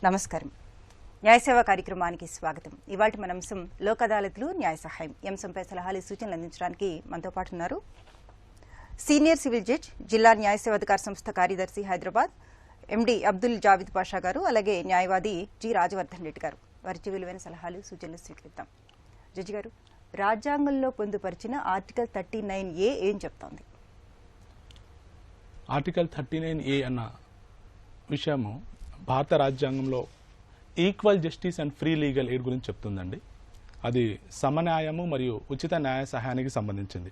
నమస్కారం. న్యాయ సేవా కార్యక్రమానికి స్వాగతం. ఇవాళ మన అంశం లోక్ అదాలత్లు న్యాయ సహాయం. ఈ అంశంపై సలహాలు సూచనలు అందించడానికి మనతో పాటు ఉన్నారు సీనియర్ సివిల్ జడ్జ్, జిల్లా న్యాయ సేవాధికార సంస్థ కార్యదర్శి హైదరాబాద్ ఎండి అబ్దుల్ జావిద్ పాషా గారు, అలాగే న్యాయవాది జి రాజవర్ధన్ రెడ్డి గారు. వారి విలువైన సలహాలు సూచనలు స్వీకరిద్దాం. జడ్జి గారు, రాజ్యాంగంలో పొందుపరిచిన ఆర్టికల్ 39A ఏం చెప్తోంది? ఆర్టికల్ 39A అన్న విషయము భారత రాజ్యాంగంలో equal justice and free legal aid గురించి చెప్తుందండి. అది సమన్యాయము మరియు ఉచిత న్యాయ సహాయానికి సంబంధించింది.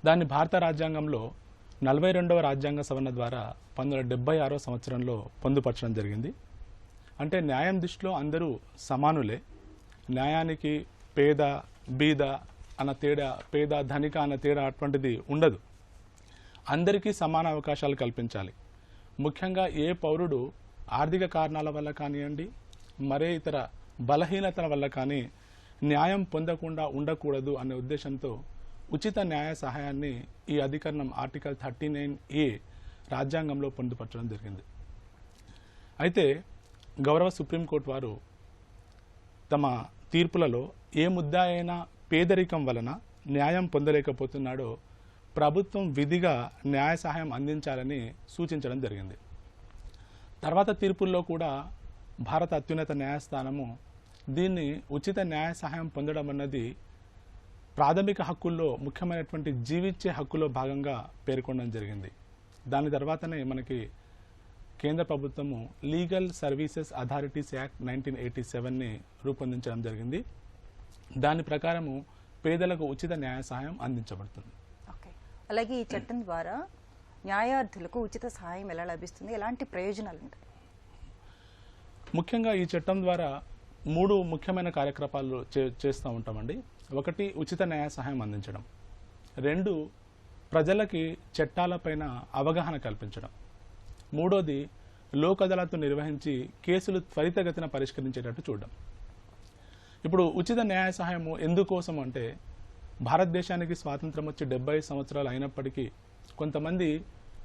దాన్ని భారత రాజ్యాంగంలో 42వ రాజ్యాంగ సవరణ ద్వారా 1976వ సంవత్సరంలో పొందుపరచడం జరిగింది. అంటే న్యాయం దృష్టిలో అందరూ సమానులే. న్యాయానికి పేద బీద అన్న తేడా, పేద ధనిక అన్న తేడా అటువంటిది ఉండదు. అందరికీ సమాన అవకాశాలు కల్పించాలి. ముఖ్యంగా ఏ పౌరుడు ఆర్థిక కారణాల వల్ల కానివ్వండి, మరే ఇతర బలహీనతల వల్ల కానీ న్యాయం పొందకుండా ఉండకూడదు అనే ఉద్దేశంతో ఉచిత న్యాయ సహాయాన్ని ఈ అధికరణం ఆర్టికల్ 39A రాజ్యాంగంలో పొందుపరచడం జరిగింది. అయితే గౌరవ సుప్రీంకోర్టు వారు తమ తీర్పులలో ఏ ముద్దా అయినా పేదరికం వలన న్యాయం పొందలేకపోతున్నాడో ప్రభుత్వం విధిగా న్యాయ సహాయం అందించాలని సూచించడం జరిగింది. తర్వాత తీర్పుల్లో కూడా భారత అత్యున్నత న్యాయస్థానము దీన్ని ఉచిత న్యాయ సహాయం పొందడం అన్నది ప్రాథమిక హక్కుల్లో ముఖ్యమైనటువంటి జీవించే హక్కులో భాగంగా పేర్కొనడం జరిగింది. దాని తర్వాతనే మనకి కేంద్ర ప్రభుత్వము లీగల్ సర్వీసెస్ అథారిటీస్ యాక్ట్ 1987ని రూపొందించడం జరిగింది. దాని ప్రకారము పేదలకు ఉచిత న్యాయ సహాయం అందించబడుతుంది. అలాగే ఈ చట్టం ద్వారా న్యాయార్థులకు ఉచిత సహాయం ఎలా లభిస్తుంది, ఎలాంటి ప్రయోజనాలు ఉంటాయి? ముఖ్యంగా ఈ చట్టం ద్వారా 3 ముఖ్యమైన కార్యక్రమాలు చేస్తూ ఉంటామండి. 1, ఉచిత న్యాయ సహాయం అందించడం. 2, ప్రజలకి చట్టాలపైన అవగాహన కల్పించడం. 3వది, లోక్ అదాలత్ నిర్వహించి కేసులు త్వరితగతిన పరిష్కరించేటట్టు చూడడం. ఇప్పుడు ఉచిత న్యాయ సహాయము ఎందుకోసం అంటే, భారతదేశానికి స్వాతంత్రం వచ్చి 70 సంవత్సరాలు అయినప్పటికీ కొంతమంది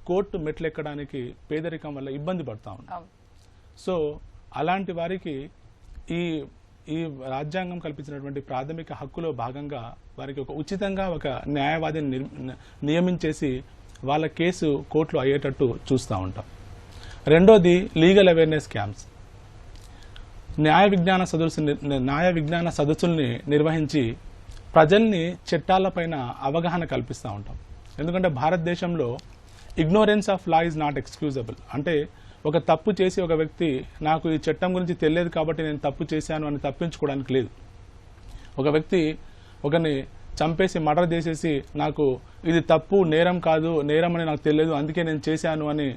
కోర్టు మెట్లెక్కడానికి పేదరికం వల్ల ఇబ్బంది పడుతూ ఉన్నారు. సో అలాంటి వారికి ఈ రాజ్యాంగం కల్పించినటువంటి ప్రాథమిక హక్కులో భాగంగా వారికి ఉచితంగా ఒక న్యాయవాదిని నియమించేసి వాళ్ళ కేసు కోర్టులో అయ్యేటట్టు చూస్తూ ఉంటాం. 2వది, లీగల్ అవేర్నెస్ క్యాంప్స్. న్యాయ విజ్ఞాన సదస్సుల్ని నిర్వహించి ప్రజల్ని చట్టాలపైన అవగాహన కల్పిస్తూ ఉంటాం. ఎందుకంటే భారతదేశంలో ignorance of law is not excusable. అంటే ఒక తప్పు చేసి ఒక వ్యక్తి నాకు ఈ చట్టం గురించి తెలియదు కాబట్టి నేను తప్పు చేశాను అని తప్పించుకోవడానికి లేదు. ఒక వ్యక్తి ఒకరిని చంపేసి మర్డర్ చేసేసి నాకు ఇది తప్పు, నేరం కాదు, నేరం అని నాకు తెలియదు అందుకే నేను చేశాను అని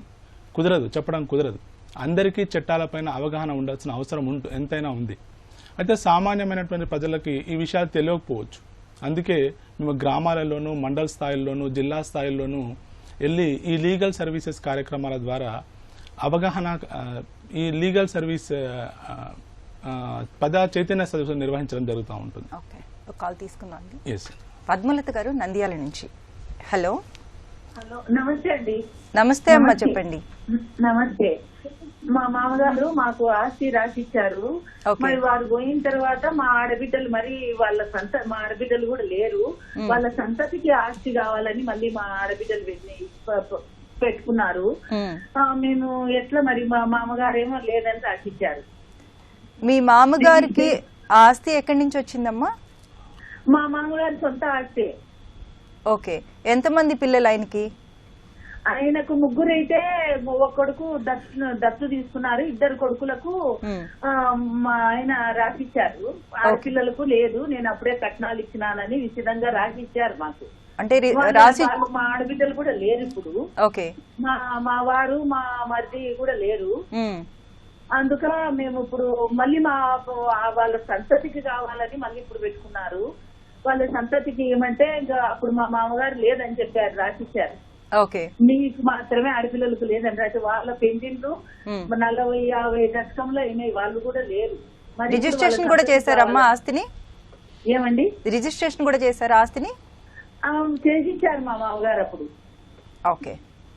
చెప్పడం కుదరదు. అందరికీ చట్టాలపైన అవగాహన ఉండాల్సిన అవసరం ఎంతైనా ఉంది. అయితే సామాన్యమైనటువంటి ప్రజలకి ఈ విషయాలు తెలియకపోవచ్చు. అందుకే మేము గ్రామాలలోనూ, మండల స్థాయిల్లోనూ, జిల్లా స్థాయిల్లోనూ వెళ్ళి ఈ లీగల్ సర్వీసెస్ కార్యక్రమాల ద్వారా అవగాహన, ఈ లీగల్ సర్వీస్ ప్రజా చైతన్య సదస్సులు నిర్వహించడం జరుగుతూ ఉంటుంది. కాల్ తీసుకుందాం. పద్మలత గారు నంద్యాల నుంచి. హలో. నమస్తే అండి. నమస్తే అమ్మా, చెప్పండి. నమస్తే. మా మామగారు మాకు ఆస్తి రాసిచ్చారు. మరి వారు పోయిన తర్వాత మా ఆడబిడ్డలు, మరి మా ఆడబిడ్డలు కూడా లేరు. వాళ్ళ సంతతికి ఆస్తి కావాలని మళ్ళీ మా ఆడబిడ్డలు పెట్టుకున్నారు. మేము ఎట్లా, మరి మా మామగారేమో లేదని రాసిచ్చారు. మీ మామగారికి ఆస్తి ఎక్కడి నుంచి వచ్చిందమ్మా? మా మామగారి సొంత ఆస్తి. ఓకే. ఎంతమంది పిల్లలు ఆయనకి? ఆయనకు 3 అయితే, ఒక కొడుకు దత్తు తీసుకున్నారు. 2 కొడుకులకు ఆయన రాసిచ్చారు. ఆడపిల్లలకు లేదు, నేను అప్పుడే కట్నాలు ఇచ్చినానని విషదంగా రాసిచ్చారు మాకు. అంటే మా ఆడబిడ్డలు కూడా లేరు ఇప్పుడు. మా వారు, మా మరిది కూడా లేరు. అందుక మేము ఇప్పుడు మళ్ళీ వాళ్ళ సంతతికి కావాలని మళ్ళీ ఇప్పుడు పెట్టుకున్నారు. వాళ్ళ సంతతికి ఏమంటే అప్పుడు మా మామగారు లేదని చెప్పారు, రాసిచ్చారు. మీకు మాత్రమే ఆడపిల్లలకు లేదని రాసి వాళ్ళ పెండింగ్లు 40-50 దశకంలో అయినాయి. వాళ్ళు కూడా లేరు. రిజిస్ట్రేషన్ కూడా చేశారమ్మా ఆస్తిని? ఏమండి, రిజిస్ట్రేషన్ కూడా చేశారు ఆస్తిని? చేసిచ్చారు మా మామగారు అప్పుడు. ఓకే.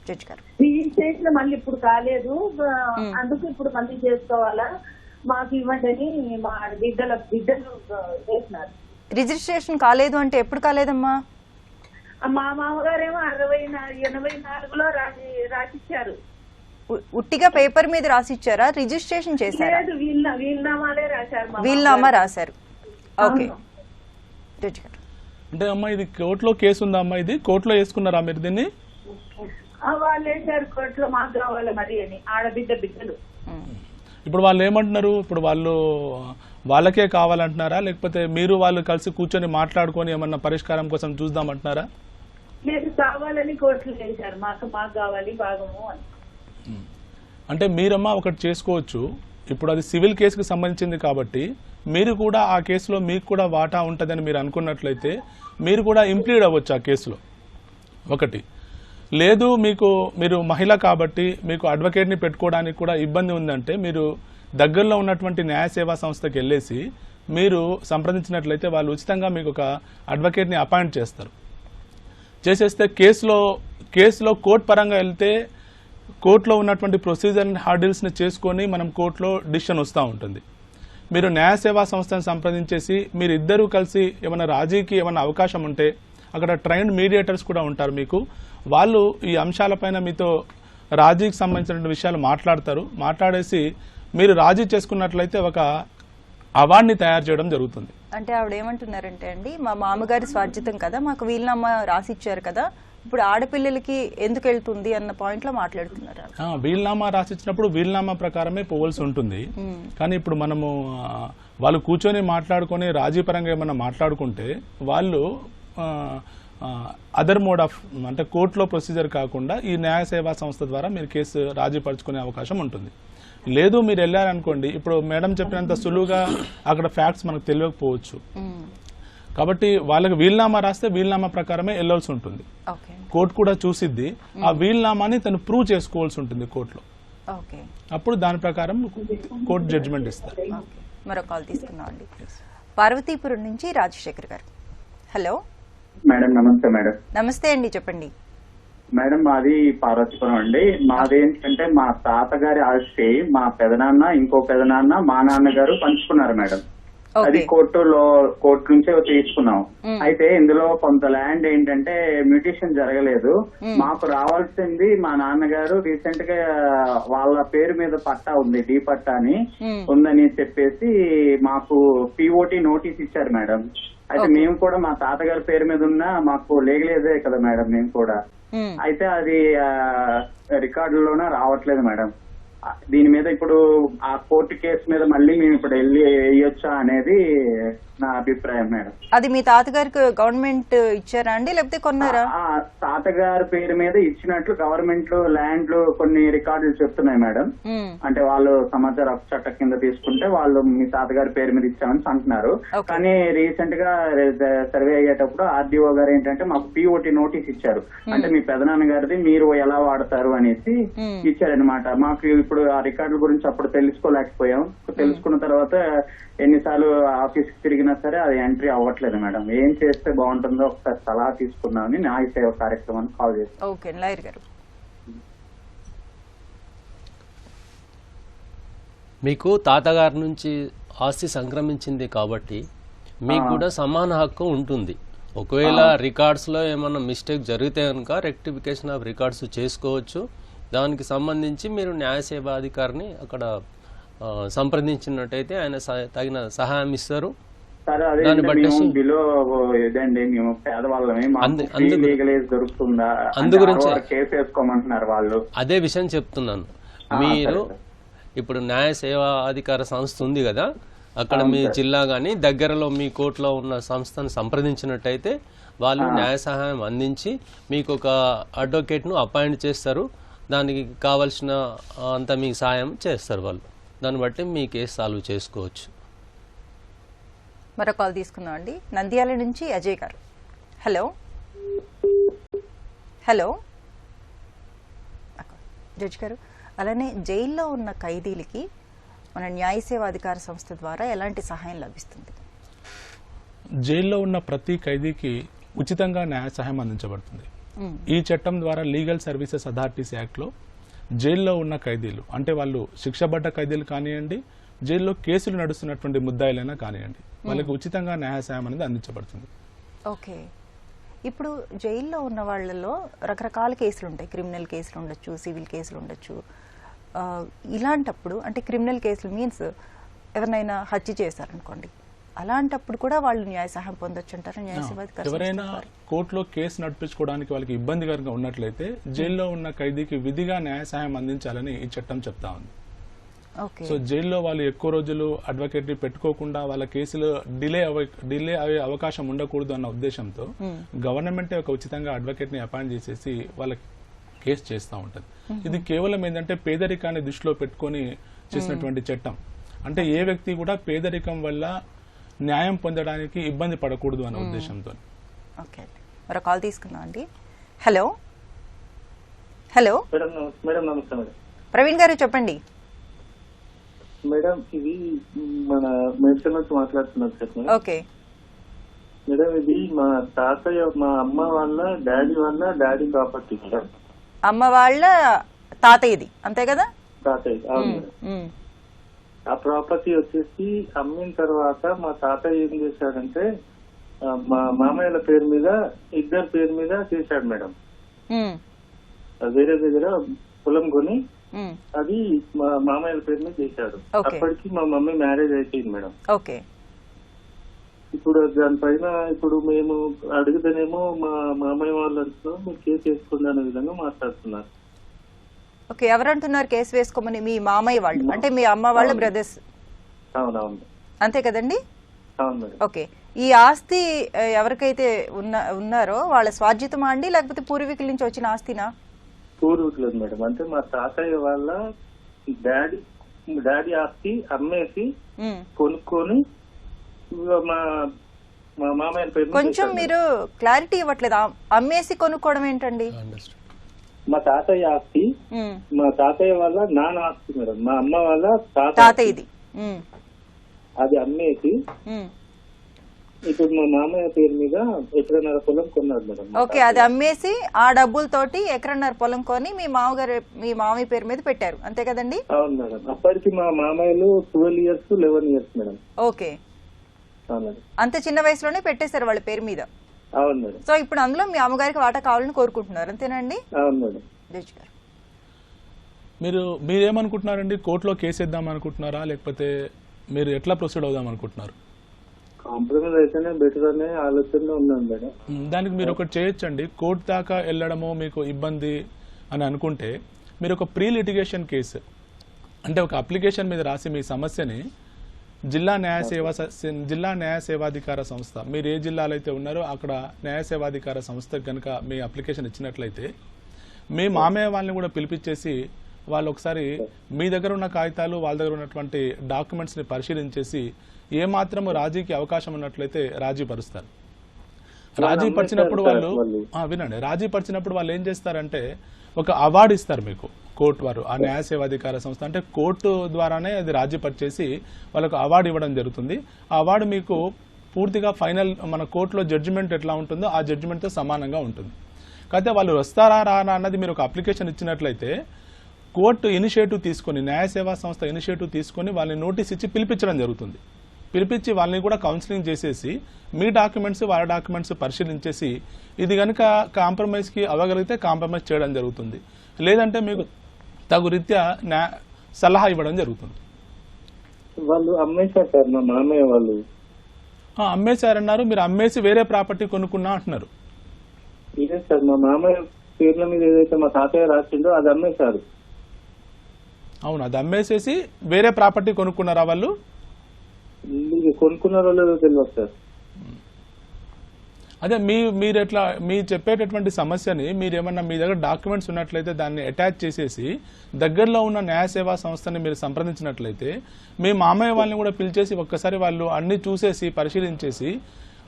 జడ్జి గారు. రిజిస్ట్రేషన్ మళ్ళీ ఇప్పుడు కాలేదు, అందుకు ఇప్పుడు మళ్ళీ చేసుకోవాలా, మాకు ఇవ్వండి అని మా బిడ్డలు చేసినారు. రిజిస్ట్రేషన్ కాలేదు అంటే ఎప్పుడు కాలేదమ్మా? మా మామగారేమో 84లో రాసిచ్చారు. ఉట్టిగా పేపర్ మీద రాసిచ్చారా, రిజిస్ట్రేషన్ చేశారా? లేదు, వీలునామాలే రాశారు. వీలునామా రాశారు. ఓకే జడ్జి గారు. అంటే అమ్మా ఇది కోర్టులో కేసు ఉందా అమ్మా? ఇది కోర్టులో వేసుకున్నారా మీరు దీన్ని? వాళ్ళు వేశారు కోర్టులో, మాకు కావాలి మరి అని బిడ్డలు. ఇప్పుడు వాళ్ళు ఏమంటున్నారు? ఇప్పుడు వాళ్ళకే కావాలంటున్నారా, లేకపోతే మీరు వాళ్ళు కలిసి కూర్చొని మాట్లాడుకొని ఏమన్నా పరిష్కారం కోసం చూద్దామంటున్నారా? లేదు, కావాలని కోర్టులో వేశారు, మాకు కావాలి భాగము అని. అంటే మీరమ్మా ఒకటి చేసుకోవచ్చు. ఇప్పుడు అది సివిల్ కేసుకు సంబంధించింది కాబట్టి మీరు కూడా ఆ కేసులో మీకు కూడా వాటా ఉంటుందని మీరు అనుకున్నట్లయితే మీరు కూడా ఇంప్లీడ్ అవ్వచ్చు ఆ కేసులో. ఒకటి లేదు, మీరు మహిళ కాబట్టి మీకు అడ్వకేట్ని పెట్టుకోవడానికి కూడా ఇబ్బంది ఉందంటే మీరు దగ్గరలో ఉన్నటువంటి న్యాయ సేవా సంస్థకి వెళ్ళేసి మీరు సంప్రదించినట్లయితే వాళ్ళు ఉచితంగా మీకు ఒక అడ్వకేట్ని అపాయింట్ చేస్తారు. చేసేస్తే కేసులో కోర్టు పరంగా వెళ్తే కోర్టులో ఉన్నటువంటి ప్రొసీజర్ హార్డిల్స్ని చేసుకొని మనం కోర్టులో డిసిషన్ వస్తూ ఉంటుంది. మీరు న్యాయ సేవా సంస్థను సంప్రదించేసి మీరు ఇద్దరూ కలిసి ఏమైనా రాజీకి ఏమైనా అవకాశం ఉంటే అక్కడ ట్రైన్డ్ మీడియేటర్స్ కూడా ఉంటారు మీకు. వాళ్ళు ఈ అంశాలపైన మీతో రాజీకి సంబంధించిన విషయాలు మాట్లాడేసి మీరు రాజీ చేసుకున్నట్లయితే ఒక అవార్డుని తయారు చేయడం జరుగుతుంది. అంటే ఆవిడ ఏమంటున్నారంటే అండి, మా మామగారి స్వార్జితం కదా, మాకు వీలునామా రాసిచ్చారు కదా, ఇప్పుడు ఆడపిల్లలకి ఎందుకు వెళ్తుంది అన్న పాయింట్ లో మాట్లాడుతున్నారు. వీలునామా రాసిచ్చినప్పుడు వీలునామా ప్రకారమే పోవలసి ఉంటుంది. కానీ ఇప్పుడు మనము వాళ్ళు కూర్చొని మాట్లాడుకొని రాజీ పరంగా ఏమన్నా మాట్లాడుకుంటే వాళ్ళు అదర్ మోడ్ ఆఫ్ అంటే కోర్టులో ప్రొసీజర్ కాకుండా ఈ న్యాయ సేవా సంస్థ ద్వారా మీరు కేసు రాజీ పరుచుకునే అవకాశం ఉంటుంది. లేదు మీరు వెళ్ళారనుకోండి, ఇప్పుడు మేడం చెప్పినంత సులువుగా అక్కడ ఫ్యాక్ట్స్ మనకు తెలియకపోవచ్చు. కాబట్టి వాళ్ళకి వీలునామా రాస్తే వీలునామా ప్రకారమే వెళ్ళాల్సి ఉంటుంది. కోర్టు కూడా చూసిద్ది, ఆ వీలునామాని తను ప్రూవ్ చేసుకోవాల్సి ఉంటుంది కోర్టులో. అప్పుడు దాని ప్రకారం కోర్టు జడ్జిమెంట్ ఇస్తారు. మరో కాల్ తీసుకున్నాం అండి, పార్వతీపురం నుంచి రాజశేఖర్ గారు. Hello madam. నమస్తే మేడం. నమస్తే అండి, చెప్పండి మేడం. మాది పార్వతీపురం అండి. మాది ఏంటంటే మా తాతగారి ఆస్తి మా పెదనాన్న, ఇంకో పెదనాన్న, మా నాన్నగారు పంచుకున్నారు మేడం. అది కోర్టు నుంచే తీసుకున్నాం. అయితే ఇందులో కొంత ల్యాండ్ ఏంటంటే మ్యూటేషన్ జరగలేదు. మాకు రావాల్సింది మా నాన్నగారు రీసెంట్ గా వాళ్ళ పేరు మీద పట్టా ఉంది, డి పట్టా అని ఉందని చెప్పేసి మాకు పిఓటి నోటీస్ ఇచ్చారు మేడం. అయితే మేము కూడా మా తాతగారి పేరు మీద ఉన్నా మాకు లేగలేదే కదా మేడం మేము కూడా. అయితే అది రికార్డులోనే రావట్లేదు మేడం. దీని మీద ఇప్పుడు ఆ కోర్టు కేసు మీద మళ్ళీ మేము ఇప్పుడు వెళ్ళి వేయొచ్చా అనేది నా అభిప్రాయం మేడం. అది మీ తాతగారికి గవర్నమెంట్ ఇచ్చారా అండి, లేకపోతే కొన్నారా? తాతగారి పేరు మీద ఇచ్చినట్లు గవర్నమెంట్ ల్యాండ్లు కొన్ని రికార్డులు చెప్తున్నాయి మేడం. అంటే వాళ్ళు సమాచార హక్కు చట్టం కింద తీసుకుంటే వాళ్ళు మీ తాతగారి పేరు మీద ఇచ్చామని అంటున్నారు. కానీ రీసెంట్ గా సర్వే అయ్యేటప్పుడు ఆర్డీఓ గారు ఏంటంటే మాకు పిఓటి నోటీస్ ఇచ్చారు. అంటే మీ పెదనాన్న గారిది మీరు ఎలా వాడతారు అనేసి ఇచ్చారనమాట. మాకు ఇప్పుడు ఆ రికార్డుల గురించి అప్పుడు తెలుసుకోలేకపోయాం. తెలుసుకున్న తర్వాత ఎన్నిసార్లు ఆఫీస్కి తిరిగినా సరే అది ఎంట్రీ అవ్వట్లేదు మేడం. ఏం చేస్తే బాగుంటుందో ఒకసారి సలహా తీసుకుందామని న్యాయ సేవ కార్యక్రమానికి కాల్ చేస్తాం. ఓకే లాయర్ గారు. మీకు తాతగారి నుంచి ఆస్తి సంక్రమించింది కాబట్టి మీకు కూడా సమాన హక్కు ఉంటుంది. ఒకవేళ రికార్డ్స్లో ఏమన్నా మిస్టేక్ జరిగితే కనుక రెక్టిఫికేషన్ ఆఫ్ రికార్డ్స్ చేసుకోవచ్చు. దానికి సంబంధించి మీరు న్యాయ సేవా అధికారిని అక్కడ సంప్రదించినట్టయితే ఆయన తగిన సహాయం ఇస్తారు. దాన్ని బట్టి అదే విషయం చెప్తున్నాను. మీరు ఇప్పుడు న్యాయ సేవా అధికార సంస్థ ఉంది కదా, అక్కడ మీ జిల్లా కానీ దగ్గరలో మీ కోర్టులో ఉన్న సంస్థను సంప్రదించినట్టయితే వాళ్ళు న్యాయ సహాయం అందించి మీకు ఒక అడ్వకేట్ను అపాయింట్ చేస్తారు. దానికి కావలసిన అంత మీకు సాయం చేస్తారు వాళ్ళు. దాన్ని బట్టి మీ కేసు సాల్వ్ చేసుకోవచ్చు. మరో కాల్ తీసుకుందాం అండి, నంద్యాల నుంచి అజయ్ గారు. హలో హలో జడ్జి గారు, అలానే జైల్లో ఉన్న ఖైదీలకి మన న్యాయ సేవా అధికార సంస్థ ద్వారా ఎలాంటి సహాయం లభిస్తుంది? జైల్లో ఉన్న ప్రతి ఖైదీకి ఉచితంగా న్యాయ సహాయం అందించబడుతుంది. ఈ చట్టం ద్వారా లీగల్ సర్వీసెస్ అథారిటీస్ యాక్ట్లో జైల్లో ఉన్న ఖైదీలు అంటే వాళ్ళు శిక్షపడ్డ ఖైదీలు కానివ్వండి, జైల్లో కేసులు నడుస్తున్నటువంటి ముద్దాయిలైనా కానివ్వండి, వాళ్ళకి ఉచితంగా న్యాయ సాయం అనేది అందించబడుతుంది. ఓకే, ఇప్పుడు జైల్లో ఉన్న వాళ్ళలో రకరకాల కేసులు ఉంటాయి. క్రిమినల్ కేసులు ఉండొచ్చు, సివిల్ కేసులు ఉండొచ్చు. ఇలాంటప్పుడు అంటే క్రిమినల్ కేసులు మీన్స్ ఎవరినైనా హత్య చేశారనుకోండి, అలాంటప్పుడు కూడా వాళ్ళు న్యాయ సహాయం పొందొచ్చు అంటారా? ఎవరైనా కోర్టులో కేసు నడిపించుకోవడానికి వాళ్ళకి ఇబ్బందికరంగా ఉన్నట్లయితే జైల్లో ఉన్న ఖైదీకి విధిగా న్యాయ సహాయం అందించాలని ఈ చట్టం చెప్తా ఉంది. సో జైల్లో వాళ్ళు ఎక్కువ రోజులు అడ్వకేట్ ని పెట్టుకోకుండా వాళ్ళ కేసులు డిలే అయ్యే అవకాశం ఉండకూడదు అన్న ఉద్దేశంతో గవర్నమెంటే ఒక ఉచితంగా అడ్వకేట్ ని అపాయింట్ చేసేసి వాళ్ళ కేసు చేస్తూ ఉంటుంది. ఇది కేవలం ఏంటంటే పేదరికాన్ని దృష్టిలో పెట్టుకొని చేసినటువంటి చట్టం. అంటే ఏ వ్యక్తి కూడా పేదరికం వల్ల న్యాయం పొందడానికి ఇబ్బంది పడకూడదు అన్న ఉద్దేశంతో. ఓకే, మరో కాల్ తీసుకుందాం అండి. హలో హలో మేడం, నమస్తే మేడం. ప్రవీణ్ గారు చెప్పండి. మేడం, ఇది మన మేడ్చల్ నుంచి మాట్లాడుతున్నారు సార్. ఓకే మేడం, ఇది మా తాతయ్య, మా అమ్మ వాళ్ళ డాడీ ప్రాపర్టీ మేడం. అమ్మ వాళ్ళ తాతయ్యది అంతే కదా? తాతయ్య, అవును మేడం. ఆ ప్రాపర్టీ వచ్చేసి అమ్మిన తర్వాత మా తాతయ్య ఏం చేశాడంటే మా మామయ్యల పేరు మీద, ఇద్దరు పేరు మీద చేశాడు మేడం. వేరే దగ్గర పొలం కొని అది మా మామయ్యల పేరు మీద చేశాడు. అప్పటికి మా మమ్మీ మ్యారేజ్ అయిపోయింది మేడం. ఓకే, ఇప్పుడు దానిపైన ఇప్పుడు మేము అడిగితేనేమో మా మామయ్య వాళ్ళంతా మీరు కేసు వేసుకోండి అనే విధంగా మాట్లాడుతున్నారు. ఓకే, ఎవరంటున్నారు కేసు వేసుకోమని? మీ మామయ్య వాళ్ళు అంటే మీ అమ్మ వాళ్ళ బ్రదర్స్? అవునవును, అంతే కదండి? అవును మేడం. ఓకే, ఈ ఆస్తి ఎవరికైతే ఉన్నారో వాళ్ళ స్వార్జితమా అండి, లేకపోతే పూర్వీకుల నుంచి వచ్చిన ఆస్తినా? పూర్వీకులేదు మేడం. అంటే మా తాతయ్య వాళ్ళ డాడీ ఆస్తి అమ్మేసి కొనుక్కొని మా మామయ్య పేరు. కొంచెం మీరు క్లారిటీ ఇవ్వట్లేదు. అమ్మేసి కొనుక్కోవడం ఏంటండి? మా తాతయ్య ఆస్తి, మా తాతయ్య వాళ్ళ నాన్న ఆస్తి మేడం, మా అమ్మ వాళ్ళ తాతయ్యది, అది అమ్మేసి ఇప్పుడు మా మామయ్య పేరు మీద ఎకరన్నర పొలం కొన్నారు మేడం. ఓకే, అది అమ్మేసి ఆ డబ్బులతోటి ఎకరన్నర పొలం కొని మీ మామయ్య పేరు మీద పెట్టారు అంతే కదండి? అవును మేడం. అప్పటికి మా మామయ్యలు 12 years 11 years మేడం. ఓకే, అంత చిన్న వయసులోనే పెట్టేశారు వాళ్ళ పేరు మీద. అవును మేడం. సో ఇప్పుడు అందులో మీ అమ్మగారికి వాటా కావాలని కోరుకుంటున్నారు అంతేనండి? అవును మేడం. జడ్జి గారు, మీరేమనుకుంటున్నారండి? కోర్టులో కేసు వేద్దాం అనుకుంటున్నారా, లేకపోతే మీరు ఎట్లా ప్రొసీడ్ అవుదాం అనుకుంటున్నారు? కాంప్రమైజ్ అయితేనే బెటర్ అనే ఆలోచనలో ఉన్నాను మేడం. దానికి మీరు ఒకటి చేయొచ్చండి. కోర్టు దాకా వెళ్ళడము మీకు ఇబ్బంది అని అనుకుంటే మీరు ఒక ప్రీ లిటిగేషన్ కేసు అంటే ఒక అప్లికేషన్ మీద రాసి మీ సమస్యని జిల్లా న్యాయ సేవాధికార సంస్థ, మీరు ఏ జిల్లాలో అయితే ఉన్నారో అక్కడ న్యాయ సేవాధికార సంస్థకు కనుక మీ అప్లికేషన్ ఇచ్చినట్లయితే మీ మామయ్య వాళ్ళని కూడా పిలిపించేసి వాళ్ళు ఒకసారి మీ దగ్గర ఉన్న కాగితాలు వాళ్ళ దగ్గర ఉన్నటువంటి డాక్యుమెంట్స్ని పరిశీలించేసి ఏమాత్రము రాజీకి అవకాశం ఉన్నట్లయితే రాజీ పరుస్తారు. రాజీ పరిచినప్పుడు వాళ్ళు ఏం చేస్తారంటే ఒక అవార్డు ఇస్తారు మీకు కోర్టు వారు, ఆ న్యాయ సేవాధికార సంస్థ అంటే కోర్టు ద్వారానే అది రాజీ పరిచేసి వాళ్ళకు అవార్డు ఇవ్వడం జరుగుతుంది. ఆ అవార్డు మీకు పూర్తిగా ఫైనల్ మన కోర్టులో జడ్జిమెంట్ ఎట్లా ఉంటుందో ఆ జడ్జిమెంట్తో సమానంగా ఉంటుంది. కాకపోతే వాళ్ళు వస్తారా రానా అన్నది మీరు ఒక అప్లికేషన్ ఇచ్చినట్లయితే కోర్టు ఇనిషియేటివ్ తీసుకొని, న్యాయ సేవా సంస్థ ఇనిషియేటివ్ తీసుకొని వాళ్ళని నోటీస్ ఇచ్చి పిలిపించడం జరుగుతుంది. పిలిపించి వాళ్ళని కూడా కౌన్సిలింగ్ చేసేసి మీ డాక్యుమెంట్స్ వాళ్ళ డాక్యుమెంట్స్ పరిశీలించేసి ఇది కనుక కాంప్రమైజ్కి అవ్వగలిగితే కాంప్రమైజ్ చేయడం జరుగుతుంది. లేదంటే మీకు తగు రీత్యా సలహా ఇవ్వడం జరుగుతుంది. వాళ్ళు అమ్మేశారు సార్, మా మామయ్య వాళ్ళు అమ్మేశారన్నారు. మీరు అమ్మేసి వేరే ప్రాపర్టీ కొనుక్కున్నా అంటున్నారు. ఇదే సార్, మా మామయ్య పేర్ల మీద ఏదైతే మా తాతయ్య రాసిండో అది అమ్మేశారు. అవును, అది అమ్మేసేసి వేరే ప్రాపర్టీ కొనుక్కున్నారా వాళ్ళు? కొనుక్కున్నారో లేదో తెలియదు సార్. అదే మీరు చెప్పేటటువంటి సమస్యని మీరేమన్నా మీ దగ్గర డాక్యుమెంట్స్ ఉన్నట్లయితే దాన్ని అటాచ్ చేసేసి దగ్గరలో ఉన్న న్యాయ సేవా సంస్థని మీరు సంప్రదించినట్లయితే మీ మామయ్య వాళ్ళని కూడా పిలిచేసి ఒక్కసారి వాళ్ళు అన్ని చూసేసి పరిశీలించేసి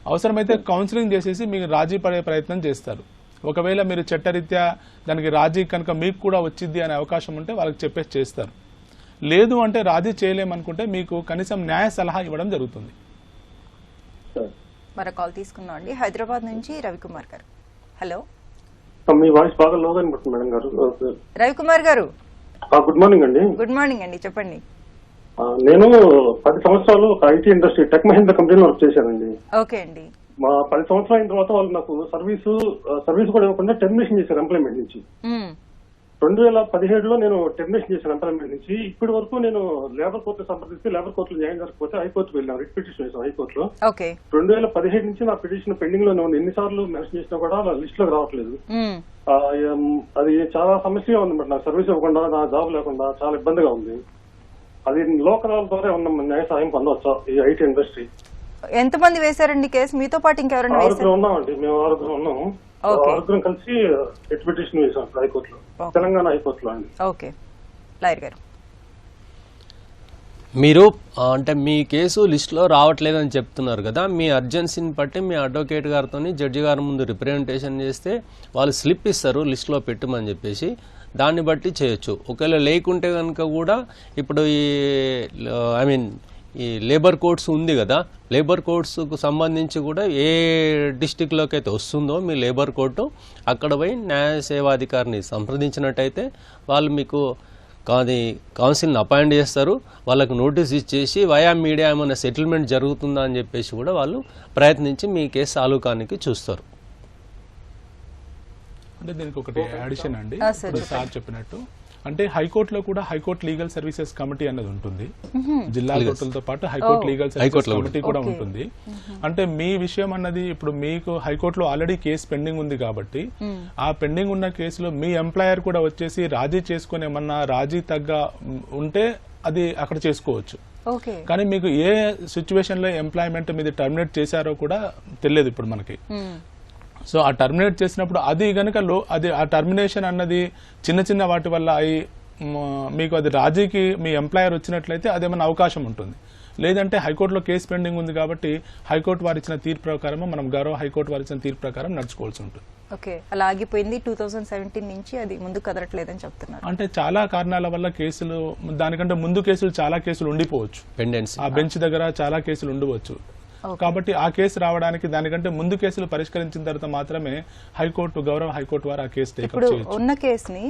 అవసరమైతే కౌన్సిలింగ్ చేసేసి మీకు రాజీ పడే ప్రయత్నం చేస్తారు. ఒకవేళ మీరు చట్టరీత్యా దానికి రాజీ కనుక మీకు కూడా వచ్చింది అనే అవకాశం ఉంటే వాళ్ళకి చెప్పేసి చేస్తారు. లేదు అంటే రాజీ చేయలేమనుకుంటే మీకు కనీసం న్యాయ సలహా ఇవ్వడం జరుగుతుంది. మరో కాల్ తీసుకున్నాం అండి. హైదరాబాద్ నుంచి రవికుమార్ గారు. హలో మీ వాయిస్ బాగా లోగా అనిపిస్తుంది మేడం గారు. రవికుమార్ గారు గుడ్ మార్నింగ్ అండి. గుడ్ మార్నింగ్ అండి, చెప్పండి. నేను 10 సంవత్సరాలు ఒక ఐటీ ఇండస్ట్రీ టెక్ మహీంద్రా కంపెనీలో వర్క్ చేశానండి. ఓకే అండి. మా 10 సంవత్సరాలు అయిన తర్వాత వాళ్ళు నాకు సర్వీస్ కూడా ఇవ్వకుండా టెర్మినేషన్ చేశారు ఎంప్లాయ్మెంట్ నుంచి. 2017లో నేను టెర్మినేషన్ చేశాను ఎంప్లాయ్మెంట్ నుంచి. ఇప్పటి వరకు నేను లేబర్ కోర్టు సంప్రదిస్తే లేబర్ కోర్టులో న్యాయం జరగకపోతే హైకోర్టుకు వెళ్ళాను, రిట్ పిటిషన్ వేసాను హైకోర్టులో. 2017 నుంచి నా పిటిషన్ పెండింగ్ లోనే ఉంది. ఎన్నిసార్లు మెన్షన్ చేసినా కూడా లిస్ట్ లోకి రావట్లేదు. అది చాలా సమస్యగా ఉంది మేడం. నాకు సర్వీస్ ఇవ్వకుండా, నా జాబ్ లేకుండా చాలా ఇబ్బందిగా ఉంది. అది లోకల్ ద్వారా ఉన్న న్యాయ సహాయం పొందవచ్చా ఈ ఐటీ ఇండస్ట్రీ? ఎంతమంది వేశారండి కేసు? మీతో పాటు ఇంకెవరైనా ఉన్నామండి, మేము 6 ఉన్నాము. 6 కలిసి రిట్ పిటిషన్ వేసాం హైకోర్టులో, తెలంగాణ హైకోర్టులో అండి. ఓకే, లాయర్ గారు మీరు అంటే మీ కేసు లిస్టులో రావట్లేదని చెప్తున్నారు కదా, మీ అర్జెన్సీని బట్టి మీ అడ్వకేట్ గారితో జడ్జి గారి ముందు రిప్రజెంటేషన్ చేస్తే వాళ్ళు స్లిప్ ఇస్తారు లిస్టులో పెట్టమని చెప్పేసి, దాన్ని బట్టి చేయొచ్చు. ఒకవేళ లేకుంటే కనుక కూడా ఇప్పుడు ఈ లేబర్ కోడ్స్ ఉంది కదా, లేబర్ కోడ్స్కు సంబంధించి కూడా ఏ డిస్టిక్లోకి అయితే వస్తుందో మీ లేబర్ కోర్టు, అక్కడ పోయి న్యాయ సేవాధికారిని సంప్రదించినట్టయితే వాళ్ళు మీకు కౌన్సిల్ని అపాయింట్ చేస్తారు. వాళ్ళకు నోటీస్ ఇచ్చేసి వయా మీడియా ఏమైనా సెటిల్మెంట్ జరుగుతుందా అని చెప్పేసి కూడా వాళ్ళు ప్రయత్నించి మీ కేసు సాల్వ్ కానికి చూస్తారు. అంటే దీనికి ఒకటి అడిషన్ అండి, సార్ చెప్పినట్టు అంటే హైకోర్టులో కూడా హైకోర్టు లీగల్ సర్వీసెస్ కమిటీ అనేది ఉంటుంది. జిల్లా కోర్టులతో పాటు హైకోర్టు లీగల్ సర్వీసెస్ కమిటీ కూడా ఉంటుంది. అంటే మీ విషయం అన్నది ఇప్పుడు మీకు హైకోర్టులో ఆల్రెడీ కేసు పెండింగ్ ఉంది కాబట్టి ఆ పెండింగ్ ఉన్న కేసులో మీ ఎంప్లాయర్ కూడా వచ్చేసి రాజీ చేసుకుని ఏమన్నా రాజీ తగ్గ ఉంటే అది అక్కడ చేసుకోవచ్చు. కానీ మీకు ఏ సిచ్యువేషన్ లో ఎంప్లాయ్మెంట్ మీద టర్మినేట్ చేశారో కూడా తెలియదు ఇప్పుడు మనకి. సో ఆ టర్మినేట్ చేసినప్పుడు అది గనక అది ఆ టర్మినేషన్ అన్నది చిన్న చిన్న వాటి వల్ల అయి మీకు అది రాజీకి మీ ఎంప్లాయర్ వచ్చినట్లయితే అదేమన్నా అవకాశం ఉంటుంది. లేదంటే హైకోర్టులో కేసు పెండింగ్ ఉంది కాబట్టి హైకోర్టు వారు ఇచ్చిన తీర్పు ప్రకారం మనం గౌరవ హైకోర్టు వారు ఇచ్చిన తీర్పు ప్రకారం నడుచుకోవాల్సి ఉంటుంది. ఓకే, అలా ఆగిపోయింది 2017 నుంచి, అది ముందు కదలట్లేదని చెప్తున్నారు. అంటే చాలా కారణాల వల్ల కేసులు, దానికంటే ముందు కేసులు చాలా కేసులు ఉండిపోవచ్చు, పెండెన్సీ ఆ బెంచ్ దగ్గర చాలా కేసులు ఉండవచ్చు. కాబట్టి ఆ కేసు రావడానికి దానికంటే ముందు కేసులు పరిష్కరించిన తర్వాత మాత్రమే గౌరవ హైకోర్టు వారు ఆ కేసు టేకప్ చేయొచ్చు. ఉన్న కేసుని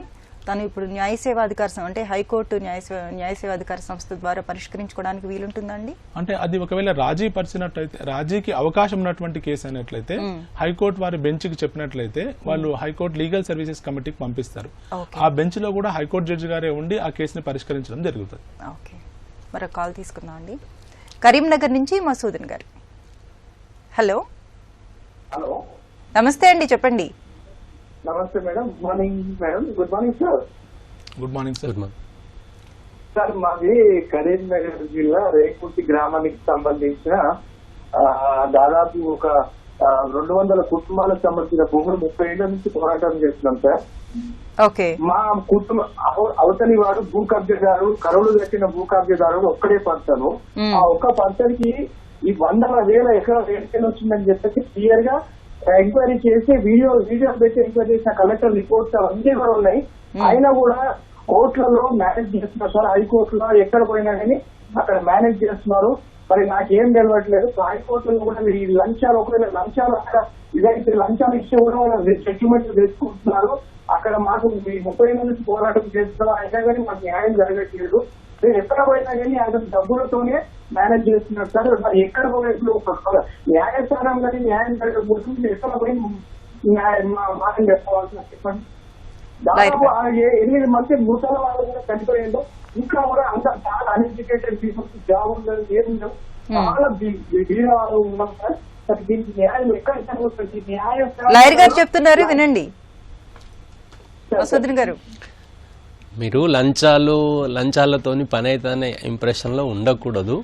తను ఇప్పుడు న్యాయ సేవాధికార అంటే హైకోర్టు న్యాయ సేవాధికార సంస్థ ద్వారా పరిష్కరించుకోవడానికి వీలుంటుందండి. అంటే అది ఒకవేళ రాజీ పరిచినట్లయితే, రాజీకి అవకాశం ఉన్నటువంటి కేసు అయినట్లయితే హైకోర్టు వారి బెంచ్ కి చెప్పినట్లయితే వాళ్ళు హైకోర్టు లీగల్ సర్వీసెస్ కమిటీకి పంపిస్తారు. ఆ బెంచ్ లో కూడా హైకోర్టు జడ్జి గారే ఉండి ఆ కేసుని పరిష్కరించడం జరుగుతుంది. ఓకే, మరొక కాల్ తీసుకుందాం అండి. కరీంనగర్ నుంచి మసూదన్ గారు. హలో. నమస్తే అండి, చెప్పండి. నమస్తే madam. Good morning madam. Good morning sir. Good morning sir. Sir మాది కరీంనగర్ జిల్లా రేకుర్తి గ్రామానికి సంబంధించిన దాదాపు ఒక 200 కుటుంబాలకు సంబంధించిన భూములు 30 ఏళ్ల నుంచి పోరాటం చేస్తున్నాం సార్. ఓకే. మా కుటుంబ అవతలి వాడు భూ కబ్జాదారు, కరువులు కట్టిన భూ కబ్జాదారుడు ఒక్కడే పర్సన్. ఆ ఒక్క పర్సన్ కి ఈ 100,000 ఎకరాలు రేట్ వచ్చిందని చెప్పేసి క్లియర్ గా ఎంక్వైరీ చేసి వీడియో పెట్టి ఎంక్వైరీ చేసిన కలెక్టర్ రిపోర్ట్స్ అవన్నీ కూడా ఉన్నాయి. అయినా కూడా కోర్టులలో మేనేజ్ చేస్తున్నారు సార్. హైకోర్టులో ఎక్కడ పోయినా కానీ అక్కడ మేనేజ్ చేస్తున్నారు. మరి నాకేం తెలియట్లేదు. హైకోర్టులో కూడా ఈ లంచాలు, ఒకవేళ లంచాలు అక్కడ ఇదైతే లంచాలు ఇచ్చి కూడా సెటిల్మెంట్ తెచ్చుకుంటున్నారు. అక్కడ మాకు 30 ఏళ్ళ నుంచి పోరాటం చేస్తున్నాం, అయినా కానీ మాకు న్యాయం జరగట్లేదు. ఎక్కడ పోయినా కానీ ఆయన డబ్బులతోనే మేనేజ్ చేస్తున్నారు సార్. మరి ఎక్కడ పోయినప్పుడు న్యాయస్థానం కానీ న్యాయం జరగకపోతుంది, ఎక్కడ పోయి మాట చెప్పవలసిన చెప్పండి. దాదాపు 8 మంది ముసలి వాళ్ళు కూడా చనిపోయిందో, ఇంకా కూడా అంత చాలా అన్ఎడ్యుకేటెడ్ పీపుల్స్ జాబ్ ఉండదు, ఏముండవు, చాలా బీద వాళ్ళు ఉన్నాం సార్. దీనికి న్యాయం ఎక్కడ జరుగుతుంది? న్యాయం లాయర్ గారు చెప్తున్నారు, వినండి. మసూదన్ గారు, మీరు లంచాలతోని పని అవుతుందనే ఇంప్రెషన్లో ఉండకూడదు.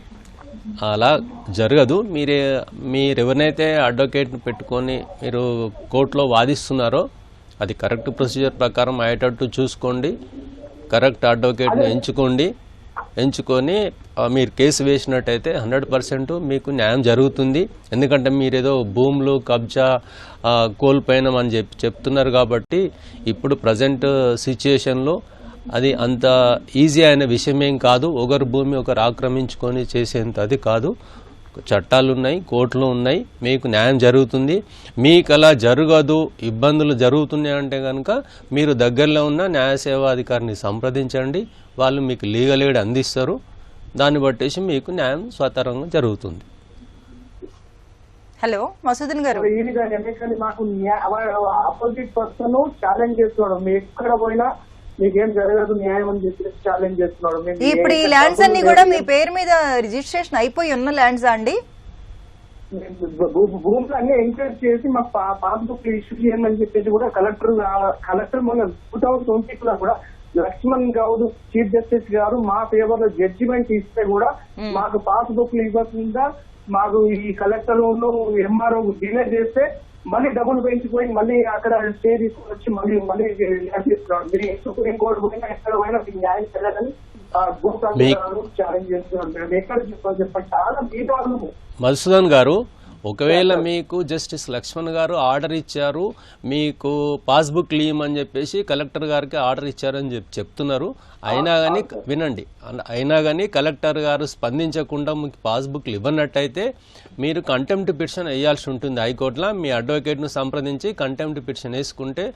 అలా జరగదు. మీరు ఎవరినైతే అడ్వకేట్ని పెట్టుకొని మీరు కోర్టులో వాదిస్తున్నారో అది కరెక్ట్ ప్రొసీజర్ ప్రకారం అయ్యేటట్టు చూసుకోండి. కరెక్ట్ అడ్వకేట్ని ఎంచుకొని మీరు కేసు వేసినట్టయితే 100% మీకు న్యాయం జరుగుతుంది. ఎందుకంటే మీరేదో భూములు కబ్జా కోల్పోయినామని చెప్తున్నారు కాబట్టి ఇప్పుడు ప్రజెంట్ సిచ్యుయేషన్లో అది అంత ఈజీ అయిన విషయమేం కాదు. ఒకరు భూమి ఒకరు ఆక్రమించుకొని చేసేంత అది కాదు. చట్టాలు ఉన్నాయి, కోర్టులు ఉన్నాయి, మీకు న్యాయం జరుగుతుంది. మీకు అలా జరగదు, ఇబ్బందులు జరుగుతున్నాయి అంటే కనుక మీరు దగ్గరలో ఉన్న న్యాయ సేవాధికారిని సంప్రదించండి. వాళ్ళు మీకు లీగల్ ఎయిడ్ అందిస్తారు. దాన్ని బట్టేసి మీకు న్యాయం స్వతరంగా జరుగుతుంది. హలో మసూదన్ గారు, మాకు ఆపోజిట్ పర్సన్ ఛాలెంజ్ చేస్తున్నాడు, మీ ఎక్కడ పోయినా మీకేం జరగదు న్యాయం అని చెప్పి ఛాలెంజ్ చేస్తున్నాడు. ఇప్పుడు ఈ ల్యాండ్స్ అన్ని కూడా మీ పేరు మీద రిజిస్ట్రేషన్ అయిపోయి ఉన్న ల్యాండ్స్ అండి? భూములు అన్ని ఎంక్వైరీ చేసి మాకు పాస్బుక్ ఇష్యూ చేయమని చెప్పేసి కూడా కలెక్టర్ మొన్న 2020 కూడా లక్ష్మణ్ గౌడ్ చీఫ్ జస్టిస్ గారు మా ఫేవర్ లో జడ్జిమెంట్ ఇస్తే కూడా మాకు పాస్బుక్ ఇవ్వకుండా మాకు ఈ కలెక్టర్ ఎంఆర్ఓ డిలే చేస్తే మళ్ళీ డబ్బులు పెంచిపోయి మళ్ళీ అక్కడ స్టే తీసుకొచ్చి మళ్ళీ తీసుకున్నాడు. మీరు సుప్రీంకోర్టు పోయినా ఎక్కడ పోయినా మీకు న్యాయం చేయాలని ఛాలెంజ్ చేస్తున్నాడు. మేము ఎక్కడ చెప్పండి, చాలా బీదాలు. మధుసూదన్ గారు, ఒకవేళ మీకు జస్టిస్ లక్ష్మణ్ గారు ఆర్డర్ ఇచ్చారు, మీకు పాస్బుక్ లీమ్ చెప్పేసి కలెక్టర్ గారికి ఆర్డర్ ఇచ్చారని చెప్తున్నారు. అయినా కానీ వినండి, అయినా కానీ కలెక్టర్ గారు స్పందించకుండా మీకు పాస్బుక్లు ఇవ్వనట్టయితే మీరు కంటెంప్ట్ పిటిషన్ వేయాల్సి ఉంటుంది హైకోర్టులో. మీ అడ్వకేట్ను సంప్రదించి కంటెంప్ట్ పిటిషన్ వేసుకుంటే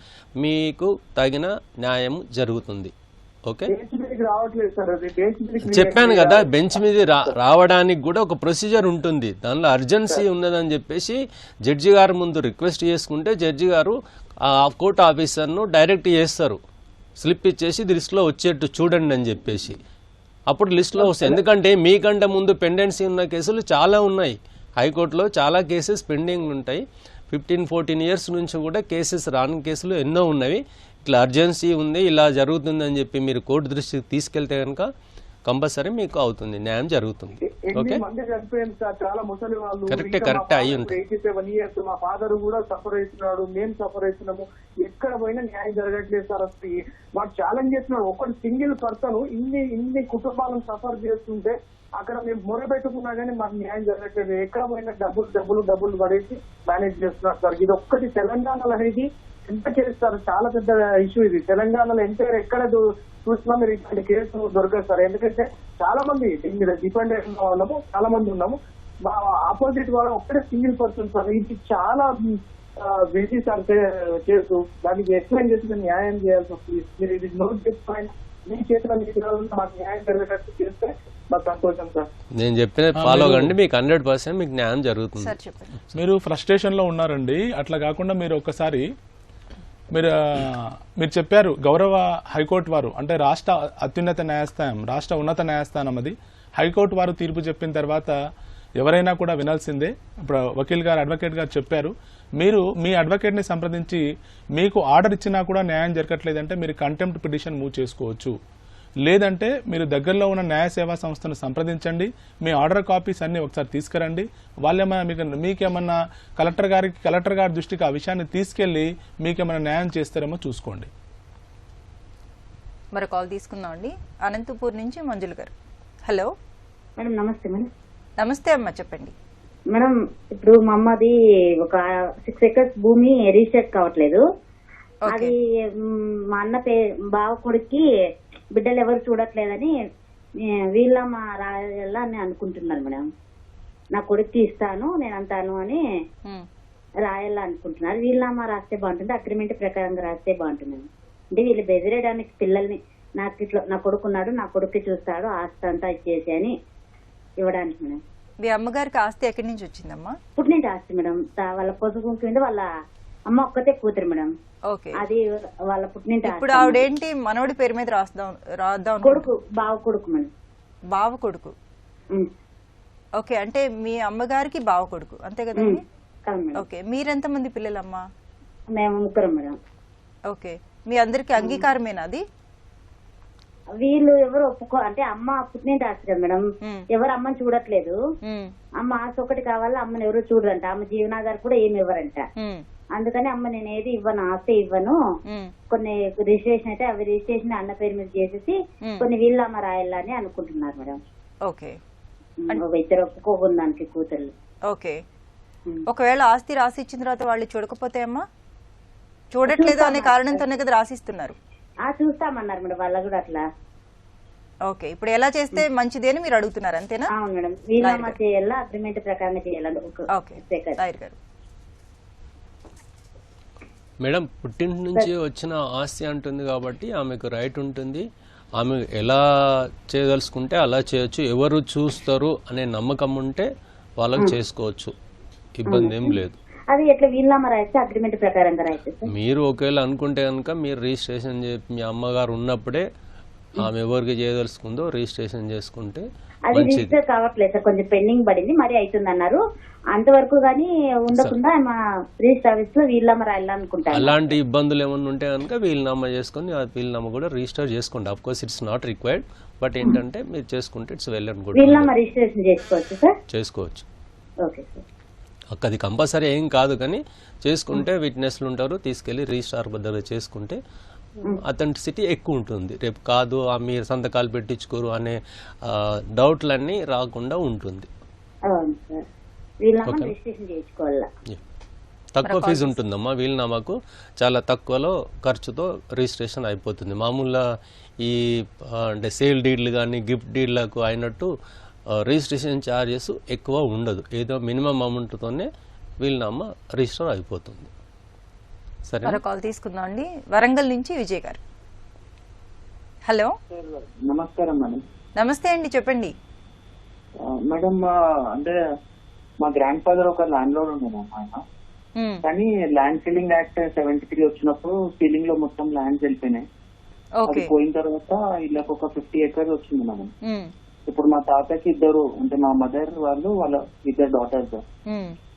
మీకు తగిన న్యాయం జరుగుతుంది. ఓకే, చెప్పాను కదా, బెంచ్ మీద రావడానికి కూడా ఒక ప్రొసీజర్ ఉంటుంది. దానిలో అర్జెన్సీ ఉన్నదని చెప్పేసి జడ్జి గారు ముందు రిక్వెస్ట్ చేసుకుంటే జడ్జి గారు ఆ కోర్టు ఆఫీసర్ను డైరెక్ట్ చేస్తారు, స్లిప్ ఇచ్చేసి లిస్టులో వచ్చేట్టు చూడండి అని చెప్పేసి. అప్పుడు లిస్టులో వస్తాయి. ఎందుకంటే మీకంటే ముందు పెండెన్సీ ఉన్న కేసులు చాలా ఉన్నాయి. హైకోర్టులో చాలా కేసెస్ పెండింగ్ ఉంటాయి. 15-14 ఇయర్స్ నుంచి కూడా కేసెస్ రాని కేసులు ఎన్నో ఉన్నవి. ఇట్లా అర్జెన్సీ ఉంది, ఇలా జరుగుతుంది అని చెప్పి మీరు కోర్టు దృష్టికి తీసుకెళ్తే కనుక కంపల్సరీ మీకు అవుతుంది, న్యాయం జరుగుతుంది. ఓకే, కరెక్ట్ అయ్యి ఉంటుంది. 87 years మా ఫాదర్ కూడా సఫర్ అవుతున్నాడు, మేము సఫర్ అవుతున్నాము, ఎక్కడ పోయినా న్యాయం జరగట్లేదు సార్. అసలు మాకు ఛాలెంజ్ చేస్తున్నాడు. ఒకటి సింగిల్ పర్సన్ ఇన్ని కుటుంబాలను సఫర్ చేస్తుంటే అక్కడ మేము మొరపెట్టుకున్నా కానీ మాకు న్యాయం జరగట్లేదు. ఎక్కడ పోయినా డబ్బులు పడేసి మేనేజ్ చేస్తున్నారు సార్. ఇది ఒక్కటి తెలంగాణలో అనేది ఎంత చేస్తారు, చాలా పెద్ద ఇష్యూ ఇది. తెలంగాణలో ఎంటైర్ ఎక్కడ చూసినా మీరు ఇట్లాంటి కేసు దొరకదు సార్. ఎందుకంటే చాలా మంది దీని మీద డిపెండ్ ఉన్నాము, చాలా మంది ఉన్నాము. మా ఆపోజిట్ వాళ్ళు ఒక్కడే సింగిల్ పర్సన్ సార్. ఇది చాలా బిజీ సార్ కేసు. దానికి ఎక్స్ప్లెయిన్ చేసి న్యాయం చేయాల్సి వస్తుంది. మీరు ఇది నోట్ చేసుకోండి, మీ చేతిలో మాకు న్యాయం జరిగేటట్టు చేస్తే మాకు సంతోషం సార్. నేను చెప్పిన ఫాలో కండి, మీకు 100% మీకు న్యాయం జరుగుతుంది. మీరు ఫ్రస్ట్రేషన్ లో ఉన్నారండి. అట్లా కాకుండా మీరు ఒక్కసారి మీరు చెప్పారు గౌరవ హైకోర్టు వారు, అంటే రాష్ట్ర అత్యున్నత న్యాయస్థానం, రాష్ట్ర ఉన్నత న్యాయస్థానం అది, హైకోర్టు వారు తీర్పు చెప్పిన తర్వాత ఎవరైనా కూడా వినాల్సిందే. ఇప్పుడు వకీల్ గారు, అడ్వకేట్ గారు చెప్పారు, మీరు మీ అడ్వకేట్ని సంప్రదించి మీకు ఆర్డర్ ఇచ్చినా కూడా న్యాయం జరగట్లేదంటే మీరు కంటెంప్ట్ పిటిషన్ మూవ్ చేసుకోవచ్చు. లేదంటే మీరు దగ్గరలో ఉన్న న్యాయ సేవా సంస్థను సంప్రదించండి, మీ ఆర్డర్ కాపీస్ అన్ని ఒకసారి తీసుకురండి. వాళ్ళేమైనా మీకేమన్నా కలెక్టర్ గారి దృష్టికి ఆ విషయాన్ని తీసుకెళ్లి మీకేమైనా న్యాయం చేస్తారేమో చూసుకోండి. మరి కాల్ తీసుకుందాం అండి. అనంతపూర్ నుంచి మంజుల గారు. హలో మేడం, నమస్తే మేడం. నమస్తే అమ్మా, చెప్పండి మేడం. ఇప్పుడు మా అమ్మది ఒక 6 acres భూమి రిజిస్టర్ కావట్లేదు. అది మా అన్న బావ కొడుక్కి బిడ్డలు ఎవరు చూడట్లేదని వీళ్ళ మా రాయాల అని అనుకుంటున్నారు మేడం. నా కొడుక్కి ఇస్తాను నేను అంటాను అని రాయాల అనుకుంటున్నారు. వీళ్ళ మా రాస్తే బాగుంటుంది, అగ్రిమెంట్ ప్రకారంగా రాస్తే బాగుంటుంది. అంటే వీళ్ళు బెదిరేయడానికి పిల్లల్ని, నాకు ఇట్లా నా కొడుకున్నాడు, నా కొడుక్కి చూస్తాడు, ఆస్తి అంతా ఇచ్చేసి అని ఇవ్వడానికి మేడం. మీ అమ్మగారికి ఆస్తి ఎక్కడి నుంచి వచ్చిందమ్మా? పుట్టినింటి ఆస్తి మేడం. వాళ్ళ పొదుపు కింద వాళ్ళ అమ్మ ఒక్కతే కూతురు మేడం. అది వాళ్ళ పుట్టినింటి. ఇప్పుడు ఆవిడేంటి మనోడి పేరు మీద రాద్దాం? కొడుకు, బావ కొడుకు మేడం. బావ కొడుకు. ఓకే, అంటే మీ అమ్మగారికి బావ కొడుకు అంతే కదండి? ఓకే, మీరెంత మంది పిల్లలమ్మా? మేము 3 మేడం. ఓకే, మీ అందరికి అంగీకారమేనా అది? వీళ్ళు ఎవరు ఒప్పుకో, అంటే అమ్మ పుట్టినింటి ఆస్తి కదా మేడం, ఎవరు అమ్మని చూడట్లేదు. అమ్మ ఆస్తి ఒకటి కావాలా, అమ్మని ఎవరు చూడరంట, అమ్మ జీవనాధారం కూడా ఏమి ఇవ్వరంట. అందుకని అమ్మ నేను ఏది ఇవ్వను, ఆస్తి ఇవ్వను, కొన్ని రిజిస్ట్రేషన్ అయితే అవి రిజిస్ట్రేషన్ అన్న పేరు మీద చేసేసి కొన్ని వీళ్ళ అమ్మ రాయాలా అని అనుకుంటున్నారు మేడం. ఓకే, ఇద్దరు ఒప్పుకోకుందానికి కూతుర్లు. ఓకే, ఒకవేళ ఆస్తి రాసి ఇచ్చిన తర్వాత వాళ్ళు చూడకపోతే అమ్మా? చూడట్లేదు అనే కారణంతోనే కదా రాసిస్తున్నారు. చూస్తామన్నారు మేడం వాళ్ళు కూడా అట్లా. ఓకే, ఇప్పుడు ఎలా చేస్తే మంచిది అని మీరు అడుగుతున్నారు అంతేనా? అవును మేడం, వీలునామా చేయాలా అగ్రిమెంట్ ప్రకారం చేయాలా? ఓకే లాయర్ గారు. మేడం పుట్టింటి నుంచి వచ్చిన ఆస్తి అంటుంది కాబట్టి ఆమెకు రైట్ ఉంటుంది. ఆమె ఎలా చేయదలుచుకుంటే అలా చేయొచ్చు. ఎవరు చూస్తారు అనే నమ్మకం ఉంటే వాళ్ళకి చేసుకోవచ్చు, ఇబ్బంది ఏం లేదు. అది ఎట్లా వీలునామా రాయితే అగ్రిమెంట్ ప్రకారంగా రాయితే మీరు ఒకవేళ అనుకుంటే కనుక మీరు రిజిస్ట్రేషన్ మీ అమ్మగారు ఉన్నప్పుడే ఆమె ఎవరికి చేయదలుచుకుందో రిజిస్ట్రేషన్ చేసుకుంటే అది రిజిస్టర్ కావట్లేదు సార్, కొంచెం పెండింగ్ పడింది, మరి అవుతుంది అన్నారు. అంతవరకు గానీ ఉండకుండా మా రిజిస్టర్ ఆఫీస్ లో వీలునామా రాయాలనుకుంటాను. అలాంటి ఇబ్బందులు ఏమన్నా ఉంటే కనుక వీలునామా చేసుకుని ఆ వీలునామా కూడా రిజిస్టర్ చేసుకోండి. Of course it's not required, but ఏంటంటే మీరు చేసుకుంటే ఇట్స్ వెల్ అండ్ గుడ్. వీలునామా రిజిస్ట్రేషన్ చేసుకోవచ్చు సార్? చేసుకోవచ్చు. Okay sir. అది కంపల్సరీ ఏం కాదు, కానీ చేసుకుంటే విట్నెస్లు ఉంటారు, తీసుకెళ్లి రిజిస్ట్రార్ దగ్గర చేసుకుంటే అథెంటిసిటీ ఎక్కువ ఉంటుంది. రేపు కాదు మీరు సంతకాలు పెట్టించుకోరు అనే డౌట్లన్నీ రాకుండా ఉంటుంది. తక్కువ ఫీజు ఉంటుందమ్మా వీలునామాకు, చాలా తక్కువలో ఖర్చుతో రిజిస్ట్రేషన్ అయిపోతుంది. మామూలుగా ఈ అంటే సేల్ డీడ్లు కానీ గిఫ్ట్ డీడ్లకు అయినట్టు రిజిస్ట్రేషన్ ఛార్జెస్ ఎక్కువ ఉండదు. ఏదో మినిమం అమౌంట్తోనే వీలునామా రిజిస్టర్ అయిపోతుంది. సరే, కాల్ తీసుకుందాం అండి. వరంగల్ నుంచి విజయ్ గారు. హలో, నమస్కారం మేడం. నమస్తే అండి, చెప్పండి మేడం. అంటే మా గ్రాండ్ ఫాదర్ ఒక ల్యాండ్ లోడ్ ఉండేది ఆయన, కానీ ల్యాండ్ సీలింగ్ యాక్ట్ 73 వచ్చినప్పుడు సీలింగ్ లో మొత్తం ల్యాండ్స్ వెళ్ళిపోయినాయి. అది పోయిన తర్వాత ఇళ్ళకి ఒక 50 acres వచ్చింది మేడం. ఇప్పుడు మా తాతకి ఇద్దరు, అంటే మా మదర్ వాళ్ళు వాళ్ళ ఇద్దరు డాటర్స్,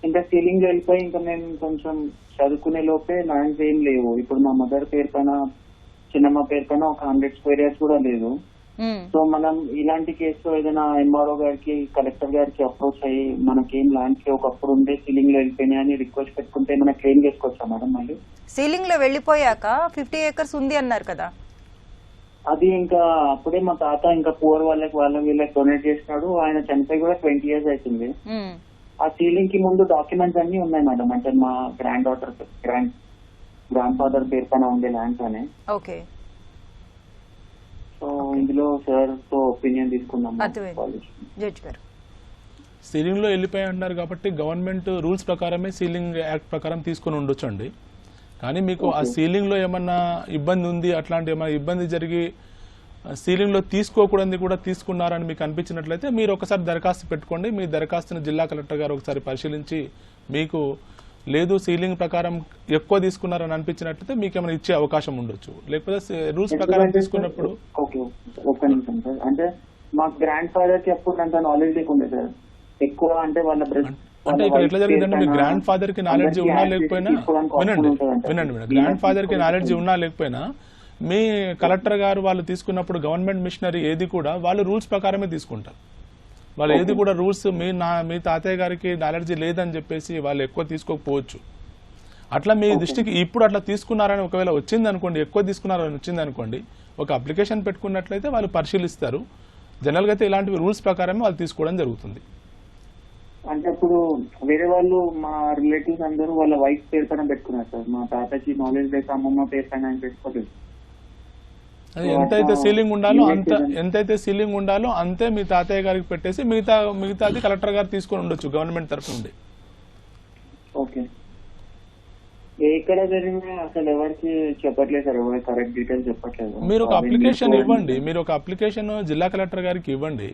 ఇంకా సీలింగ్ వెళ్ళిపోయి ఇంకా మేము కొంచెం చదువుకునే లోపే ల్యాండ్స్ ఏం లేవు. ఇప్పుడు మా మదర్ పేరు పైన, చిన్నమ్మ పేరు పైన ఒక 100 square yards కూడా లేదు. సో మనం ఇలాంటి కేసులో ఏదైనా ఎంఆర్ఓ గారికి, కలెక్టర్ గారికి అప్రోచ్ అయ్యి మనకేం ల్యాండ్స్ కి ఒకప్పుడు ఉండే సీలింగ్ లో వెళ్ళిపోయినాయి అని రిక్వెస్ట్ పెట్టుకుంటే మనం క్లెయిమ్ చేసుకోవచ్చా మేడం? మళ్ళీ సీలింగ్ లో వెళ్ళిపోయాక 50 acres ఉంది అన్నారు కదా, అది ఇంకా అప్పుడే మా తాత ఇంకా పూర్ వాళ్ళకి వీళ్ళకి డొనేట్ చేసినాడు. ఆయన చనిపోయి కూడా 20 years అవుతుంది. ఆ సీలింగ్ కి ముందు డాక్యుమెంట్స్ అన్ని ఉన్నాయి మేడం, అంటే మా గ్రాండ్ డాటర్ గ్రాండ్ ఫాదర్ పేరు పైన ఉండే ల్యాండ్స్ అని. ఓకే, సో ఇందులో సార్ తో ఒపీనియన్ తీసుకున్నాం. జడ్జి గారు సీలింగ్ లో వెళ్ళిపోయి అంటున్నారు కాబట్టి గవర్నమెంట్ రూల్స్ ప్రకారమే సీలింగ్ యాక్ట్ ప్రకారం తీసుకుని ఉండొచ్చు అండి. కానీ మీకు ఆ సీలింగ్ లో ఏమన్నా ఇబ్బంది ఉంది, అట్లాంటి ఏమైనా ఇబ్బంది జరిగి సీలింగ్ లో తీసుకోకూడదు కూడా తీసుకున్నారని మీకు అనిపించినట్లయితే మీరు ఒకసారి దరఖాస్తు పెట్టుకోండి. మీ దరఖాస్తుని జిల్లా కలెక్టర్ గారు ఒకసారి పరిశీలించి మీకు లేదు సీలింగ్ ప్రకారం ఎక్కువ తీసుకున్నారని అనిపించినట్లయితే మీకు ఏమైనా ఇచ్చే అవకాశం ఉండొచ్చు. లేకపోతే రూల్స్ ప్రకారం తీసుకున్నప్పుడు అంటే మా గ్రాండ్ ఫాదర్ కి అప్పుడు అంత నాలెడ్జ్ లేకుండే సార్, ఎక్కువ అంటే వాళ్ళ అంటే ఇక్కడ ఎట్లా జరిగిందంటే మీ గ్రాండ్ ఫాదర్ కి నాలెడ్జ్ ఉన్నా లేకపోయినా, వినండి మేడం, గ్రాండ్ ఫాదర్ కి నాలెడ్జ్ ఉన్నా లేకపోయినా మీ కలెక్టర్ గారు వాళ్ళు తీసుకున్నప్పుడు గవర్నమెంట్ మిషనరీ ఏది కూడా వాళ్ళు రూల్స్ ప్రకారమే తీసుకుంటారు. వాళ్ళు ఏది కూడా రూల్స్ మీ తాతయ్య గారికి నాలెడ్జ్ లేదని చెప్పేసి వాళ్ళు ఎక్కువ తీసుకోకపోవచ్చు. అట్లా మీ దృష్టికి ఇప్పుడు అట్లా తీసుకున్నారని ఒకవేళ వచ్చింది అనుకోండి, ఎక్కువ తీసుకున్నారని వచ్చింది అనుకోండి, ఒక అప్లికేషన్ పెట్టుకున్నట్లయితే వాళ్ళు పరిశీలిస్తారు. జనరల్ గా అయితే ఇలాంటివి రూల్స్ ప్రకారమే వాళ్ళు తీసుకోవడం జరుగుతుంది. అంటే ఇప్పుడు వేరే వాళ్ళు మా రిలేటివ్స్ అందరూ వాళ్ళ వైఫ్ పేరు పైన పెట్టుకున్నారు సార్. మా తాతకి నాలెడ్జ్ లేక అమ్మమ్మ పేరు పైన పెట్టుకోలేదు. ఎంతైతే సీలింగ్ ఉండాలో అంతే మీ తాతయ్య గారికి పెట్టేసి మిగతాది కలెక్టర్ గారు తీసుకొని ఉండొచ్చు గవర్నమెంట్ తరఫు నుండి. ఓకే, ఎక్కడ జరిగినా అసలు ఎవరికి చెప్పట్లేదు సార్, ఎవరికి కరెక్ట్ డీటెయిల్స్ చెప్పట్లేదు. మీరు ఒక అప్లికేషన్ ఇవ్వండి, మీరు ఒక అప్లికేషన్ జిల్లా కలెక్టర్ గారికి ఇవ్వండి.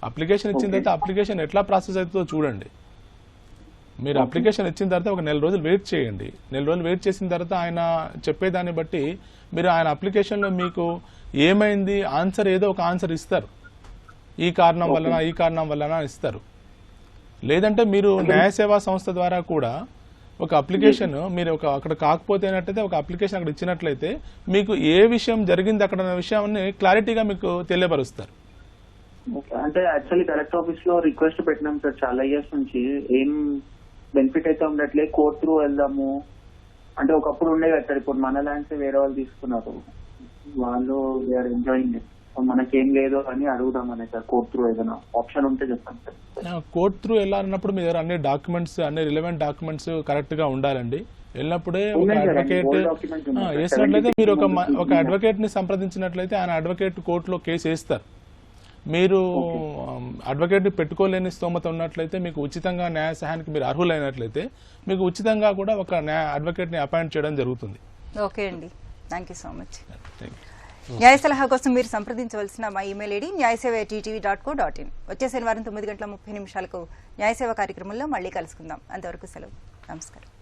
అప్లికేషన్ ఇచ్చిన తర్వాత అప్లికేషన్ ఎట్లా ప్రాసెస్ అవుతుందో చూడండి. మీరు అప్లికేషన్ ఇచ్చిన తర్వాత ఒక 4 రోజులు వెయిట్ చేయండి. 4 రోజులు వెయిట్ చేసిన తర్వాత ఆయన చెప్పేదాన్ని బట్టి మీరు ఆయన అప్లికేషన్లో మీకు ఏమైంది ఆన్సర్ ఏదో ఒక ఆన్సర్ ఇస్తారు. ఈ కారణం వలన ఇస్తారు. లేదంటే మీరు న్యాయ సేవా సంస్థ ద్వారా కూడా ఒక అప్లికేషన్ మీరు అక్కడ కాకపోతే ఏంటంటే ఒక అప్లికేషన్ అక్కడ ఇచ్చినట్లయితే మీకు ఏ విషయం జరిగింది అక్కడ అనే విషయాన్ని క్లారిటీగా మీకు తెలియపరుస్తారు. అంటే యాక్చువల్లీ కలెక్టర్ ఆఫీస్ లో రిక్వెస్ట్ పెట్టినాం సార్ చాలా ఇయర్స్ నుంచి, ఏం బెనిఫిట్ అయితే ఉండట్లే. కోర్ట్ త్రూ వెళ్దాము అంటే ఒకప్పుడు ఉండే కదా సార్, ఇప్పుడు మన ల్యాండ్స్ వేరే వాళ్ళు తీసుకున్నారు, వాళ్ళు వీఆర్ ఎంజాయింగ్, మనకేం లేదు అని అడుగుదామని సార్. కోర్ట్ త్రూ ఏదైనా ఆప్షన్ ఉంటే చెప్పండి సార్. కోర్ట్ త్రూ వెళ్ళాలన్నప్పుడు మీ దగ్గర అన్ని డాక్యుమెంట్స్, అన్ని రిలవెంట్ డాక్యుమెంట్స్ కరెక్ట్ గా ఉండాలండి. వెళ్ళినప్పుడే ఒక అడ్వకేట్ వేసినట్లయితే మీరు ఒక అడ్వకేట్ ని సంప్రదించినట్లయితే ఆయన అడ్వకేట్ కోర్టులో కేసు వేస్తారు. మీరు అడ్వకేట్ పెట్టుకోలేని స్తోమత ఉన్నట్లయితే, మీకు ఉచితంగా న్యాయ సహాయానికి మీరు అర్హులైనట్లయితే మీకు ఉచితంగా కూడా ఒక అడ్వకేట్ ని అపాయింట్ చేయడం జరుగుతుంది. ఓకే అండి, థ్యాంక్ యూ సో మచ్. న్యాయ సలహా కోసం మీరు సంప్రదించవలసిన మా ఈమెయిల్ ఐడి nyayasewa@ttv.co.in. వచ్చే శనివారం 9:30 న్యాయసేవ కార్యక్రమంలో మళ్ళీ కలుసుకుందాం. అంతవరకు సెలవు. నమస్కారం.